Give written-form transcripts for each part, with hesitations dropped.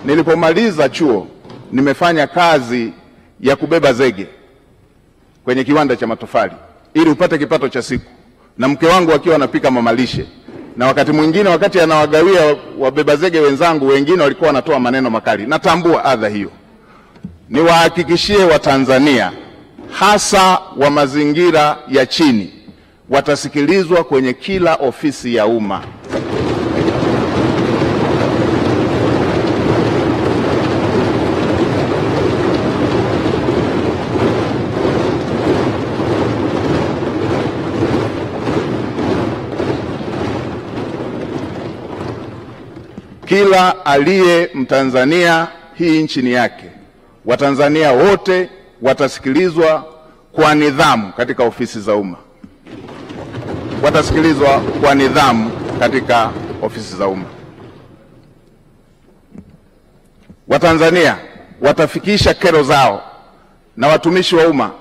Nilipomaliza chuo nimefanya kazi ya kubeba zege kwenye kiwanda cha matofali ili upate kipato cha siku, na mke wangu akiwa anapika mamalishe, na wakati mwingine wakati anawagawia wabeba zege wenzangu wengine walikuwa wanatoa maneno makali. Natambua adha hiyo. Niwahakikishie Watanzania hasa wa mazingira ya chini watasikilizwa kwenye kila ofisi ya umma. Kila aliye Mtanzania, hii nchi ni yake. Watanzania wote watasikilizwa kwa nidhamu katika ofisi za umma. Watasikilizwa kwa nidhamu katika ofisi za umma. Watanzania watafikisha kero zao, na watumishi wa umma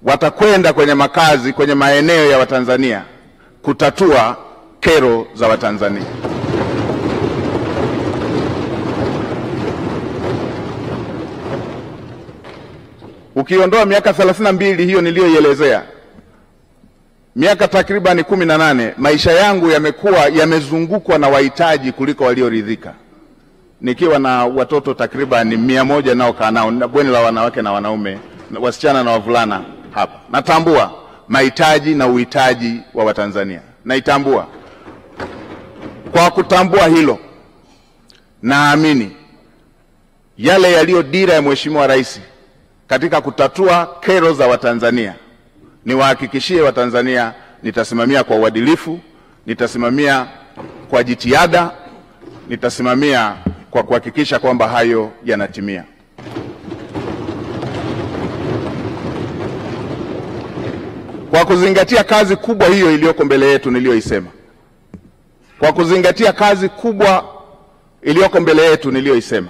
watakwenda kwenye makazi, kwenye maeneo ya Watanzania kutatua kero za Watanzania. Ukiondoa miaka 32 hiyo niliyoielezea, miaka takriban 18 maisha yangu yamekuwa yamezungukwa na wahitaji kuliko walioridhika, nikiwa na watoto takriban 100 nao kaa nao na bweni la wanawake na wanaume, wasichana na wavulana hapa. Natambua mahitaji na uhitaji wa Watanzania, naitambua. Kwa kutambua hilo, naamini yale yaliyo dira ya Mheshimiwa Rais katika kutatua kero za Watanzania, niwahakikishie Watanzania nitasimamia kwa uadilifu, nitasimamia kwa jitihada, nitasimamia kwa kuhakikisha kwamba hayo yanatimia. Kwa kuzingatia kazi kubwa hiyo iliyoko mbele yetu niliyoisema, kwa kuzingatia kazi kubwa iliyoko mbele yetu niliyoisema,